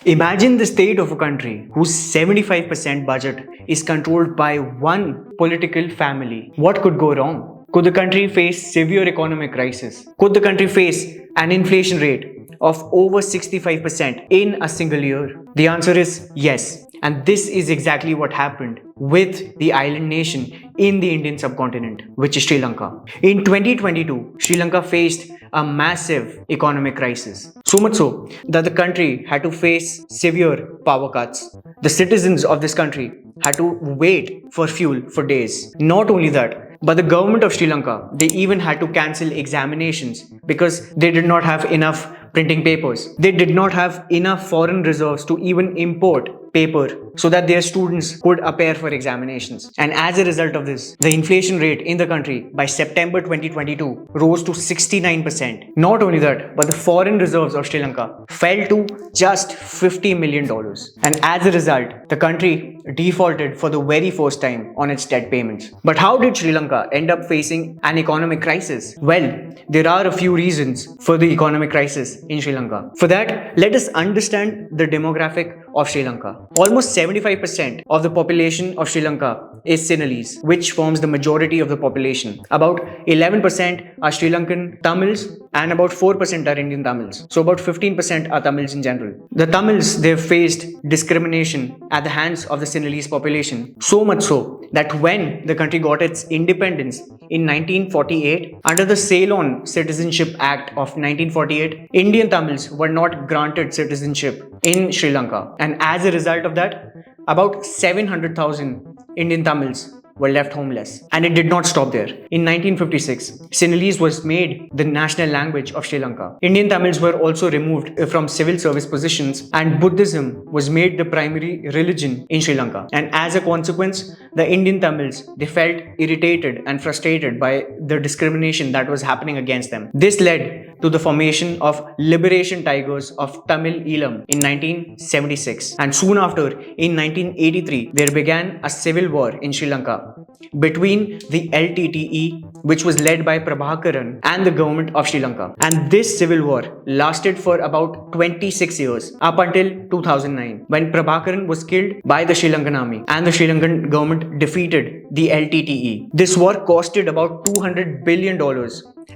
Imagine the state of a country whose 75% budget is controlled by one political family. What could go wrong? Could the country face severe economic crisis? Could the country face an inflation rate of over 65% in a single year? The answer is yes. And this is exactly what happened with the island nation in the Indian subcontinent, which is Sri Lanka. In 2022, Sri Lanka faced a massive economic crisis. So much so that the country had to face severe power cuts. The citizens of this country had to wait for fuel for days. Not only that, but the government of Sri Lanka, they even had to cancel examinations because they did not have enough printing papers. They did not have enough foreign reserves to even import paper so that their students could appear for examinations. And as a result of this, the inflation rate in the country by September 2022 rose to 69%. Not only that, but the foreign reserves of Sri Lanka fell to just $50 million. And as a result, the country defaulted for the very first time on its debt payments. But how did Sri Lanka end up facing an economic crisis? Well, there are a few reasons for the economic crisis in Sri Lanka. For that, let us understand the demographic of Sri Lanka. Almost 75% of the population of Sri Lanka is Sinhalese, which forms the majority of the population. About 11% are Sri Lankan Tamils and about 4% are Indian Tamils. So about 15% are Tamils in general. The Tamils, they've faced discrimination at the hands of the Sinhalese population. So much so that when the country got its independence in 1948, under the Ceylon Citizenship Act of 1948, Indian Tamils were not granted citizenship in Sri Lanka. And as a result of that, about 700,000 Indian Tamils were left homeless. And it did not stop there. In 1956, Sinhalese was made the national language of Sri Lanka. Indian Tamils were also removed from civil service positions and Buddhism was made the primary religion in Sri Lanka. And as a consequence, the Indian Tamils, they felt irritated and frustrated by the discrimination that was happening against them. This led to the formation of Liberation Tigers of Tamil Eelam in 1976. And soon after, in 1983, there began a civil war in Sri Lanka between the LTTE, which was led by Prabhakaran, and the government of Sri Lanka. And this civil war lasted for about 26 years, up until 2009, when Prabhakaran was killed by the Sri Lankan army and the Sri Lankan government defeated the LTTE. This war costed about $200 billion.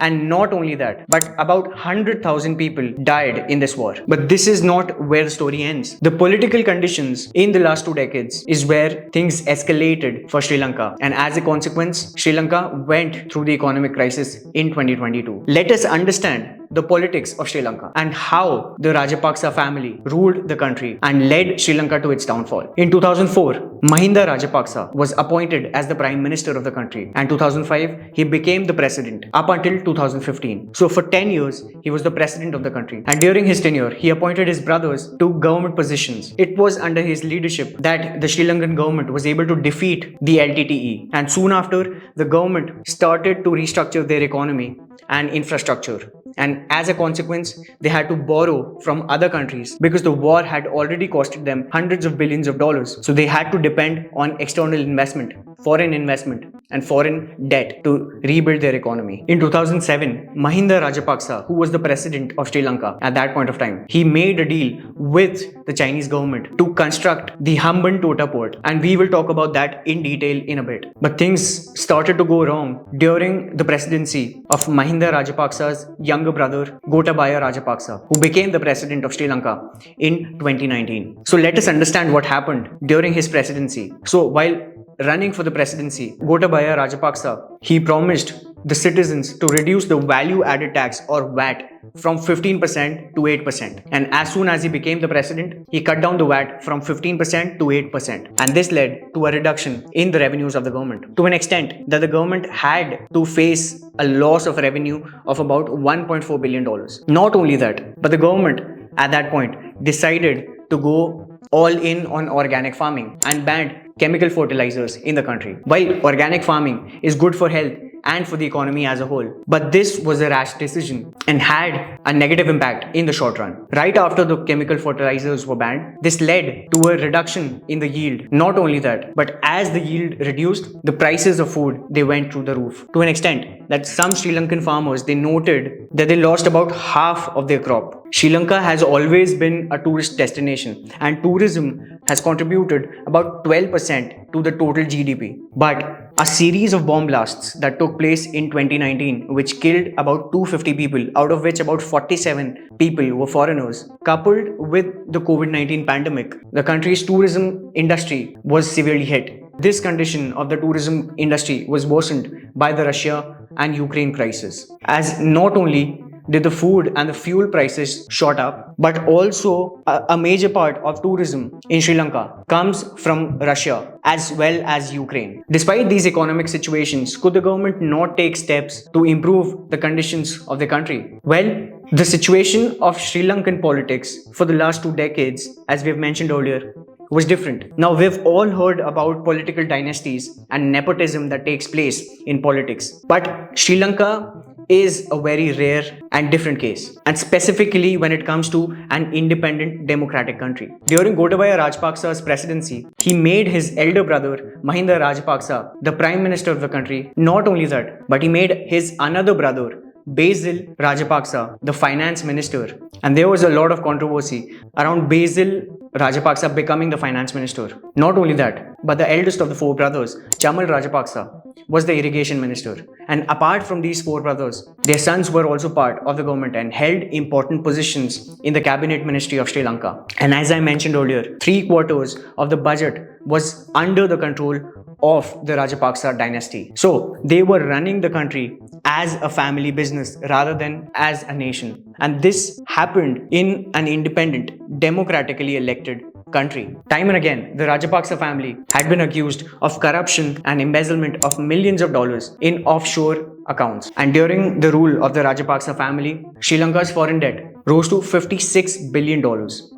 And not only that, but about 100,000 people died in this war. But this is not where the story ends. The political conditions in the last 2 decades is where things escalated for Sri Lanka. And as a consequence, Sri Lanka went through the economic crisis in 2022. Let us understand the politics of Sri Lanka and how the Rajapaksa family ruled the country and led Sri Lanka to its downfall. In 2004, Mahinda Rajapaksa was appointed as the Prime Minister of the country, and 2005 he became the president up until 2015. So for 10 years he was the president of the country, and during his tenure he appointed his brothers to government positions. It was under his leadership that the Sri Lankan government was able to defeat the LTTE, and soon after the government started to restructure their economy and infrastructure. And as a consequence, they had to borrow from other countries because the war had already costed them hundreds of billions of dollars. So they had to depend on external investment, foreign investment, and foreign debt to rebuild their economy. In 2007, Mahinda Rajapaksa, who was the president of Sri Lanka at that point of time, he made a deal with the Chinese government to construct the Hambantota port. And we will talk about that in detail in a bit. But things started to go wrong during the presidency of Mahinda Rajapaksa's younger brother, Gotabaya Rajapaksa, who became the president of Sri Lanka in 2019. So let us understand what happened during his presidency. So while running for the presidency, Gotabaya Rajapaksa, he promised the citizens to reduce the value added tax or VAT from 15% to 8%. And as soon as he became the president, he cut down the VAT from 15% to 8%. And this led to a reduction in the revenues of the government to an extent that the government had to face a loss of revenue of about $1.4 billion. Not only that, but the government at that point decided to go all in on organic farming and banned chemical fertilizers in the country. While organic farming is good for health, and for the economy as a whole. But this was a rash decision and had a negative impact in the short run. Right after the chemical fertilizers were banned, this led to a reduction in the yield. Not only that, but as the yield reduced, the prices of food, they went through the roof to an extent that some Sri Lankan farmers, they noted that they lost about half of their crop. Sri Lanka has always been a tourist destination, and tourism has contributed about 12% to the total GDP. But a series of bomb blasts that took place in 2019, which killed about 250 people, out of which about 47 people were foreigners, coupled with the COVID-19 pandemic, the country's tourism industry was severely hit. This condition of the tourism industry was worsened by the Russia and Ukraine crisis, as not only did the food and the fuel prices shot up, but also a major part of tourism in Sri Lanka comes from Russia as well as Ukraine. Despite these economic situations, could the government not take steps to improve the conditions of the country? Well, the situation of Sri Lankan politics for the last 2 decades, as we have mentioned earlier, was different. Now, we've all heard about political dynasties and nepotism that takes place in politics. But Sri Lanka is a very rare and different case, and specifically when it comes to an independent democratic country. During Gotabaya Rajapaksa's presidency, he made his elder brother Mahinda Rajapaksa the prime minister of the country. Not only that, but he made his another brother Basil Rajapaksa the finance minister, and there was a lot of controversy around Basil Rajapaksa becoming the finance minister. Not only that, but the eldest of the 4 brothers, Chamal Rajapaksa, was the irrigation minister. And apart from these 4 brothers, their sons were also part of the government and held important positions in the cabinet ministry of Sri Lanka. And as I mentioned earlier, 3/4 of the budget was under the control of the Rajapaksa dynasty. So they were running the country as a family business rather than as a nation. And this happened in an independent, democratically elected country. Time and again, the Rajapaksa family had been accused of corruption and embezzlement of millions of dollars in offshore accounts. And during the rule of the Rajapaksa family, Sri Lanka's foreign debt rose to $56 billion.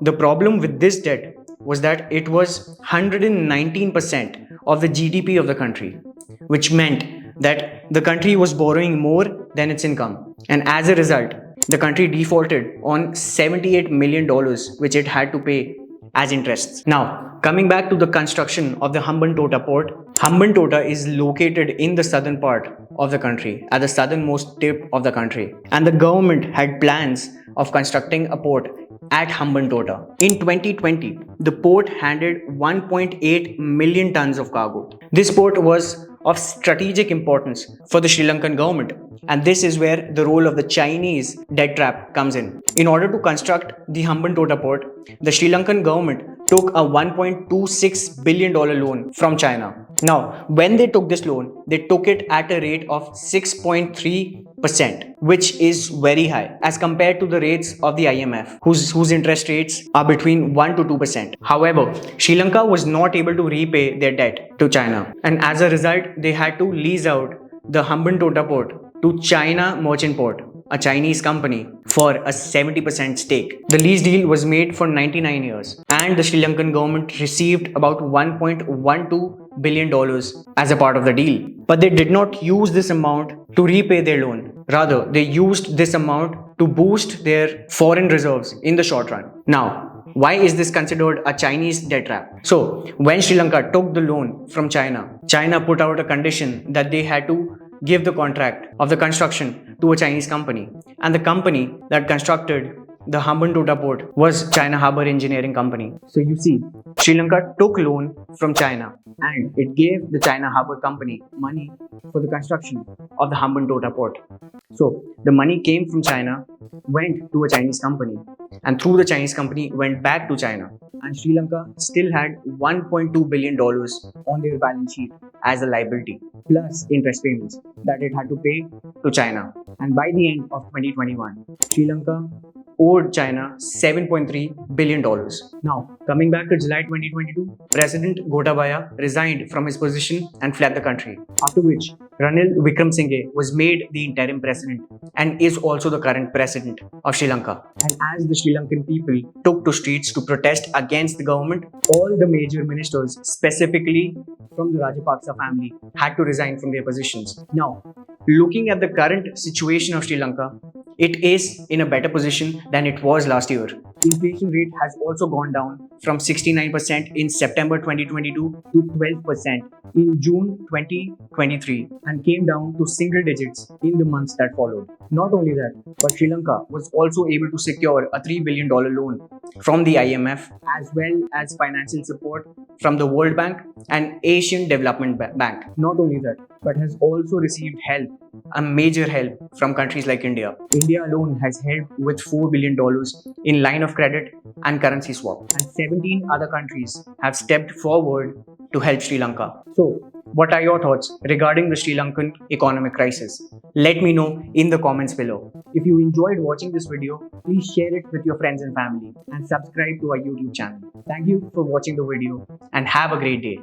The problem with this debt was that it was 119% of the GDP of the country, which meant that the country was borrowing more than its income. And as a result, the country defaulted on $78 million, which it had to pay as interests. Now, coming back to the construction of the Hambantota port, Hambantota is located in the southern part of the country, at the southernmost tip of the country. And the government had plans of constructing a port at Hambantota. In 2020, the port handled 1.8 million tons of cargo. This port was of strategic importance for the Sri Lankan government, and this is where the role of the Chinese debt trap comes in. In order to construct the Hambantota port, the Sri Lankan government took a $1.26 billion loan from China. Now, when they took this loan, they took it at a rate of 6.3%, which is very high as compared to the rates of the IMF, whose interest rates are between 1 to 2%. However, Sri Lanka was not able to repay their debt to China, and as a result, they had to lease out the Hambantota port to China Merchant Port, a Chinese company, for a 70% stake. The lease deal was made for 99 years, and the Sri Lankan government received about $1.12 billion as a part of the deal. But they did not use this amount to repay their loan. Rather, they used this amount to boost their foreign reserves in the short run. Now, why is this considered a Chinese debt trap? So, when Sri Lanka took the loan from China, China put out a condition that they had to give the contract of the construction to a Chinese company. And the company that constructed the Hambantota port was China Harbour Engineering Company. So you see, Sri Lanka took loan from China and it gave the China Harbour Company money for the construction of the Hambantota port. So the money came from China, went to a Chinese company, and through the Chinese company went back to China. And Sri Lanka still had $1.2 billion on their balance sheet as a liability, plus interest payments that it had to pay to China. And by the end of 2021, Sri Lanka owed China $7.3 billion. Now, coming back to July 2022, President Gotabaya resigned from his position and fled the country, after which Ranil Wickremesinghe was made the interim president and is also the current president of Sri Lanka. And as the Sri Lankan people took to streets to protest against the government, all the major ministers, specifically from the Rajapaksa family, had to resign from their positions. Now, Looking at the current situation of Sri Lanka, it is in a better position than it was last year. Inflation rate has also gone down from 69% in September 2022 to 12% in June 2023 and came down to single digits in the months that followed. Not only that, but Sri Lanka was also able to secure a $3 billion loan from the IMF as well as financial support from the World Bank and Asian Development Bank. Not only that, but has also received help, a major help from countries like India. India alone has helped with $4 billion in line of credit and currency swap, and 17 other countries have stepped forward to help Sri Lanka. So, what are your thoughts regarding the Sri Lankan economic crisis? Let me know in the comments below. If you enjoyed watching this video, please share it with your friends and family and subscribe to our YouTube channel. Thank you for watching the video and have a great day.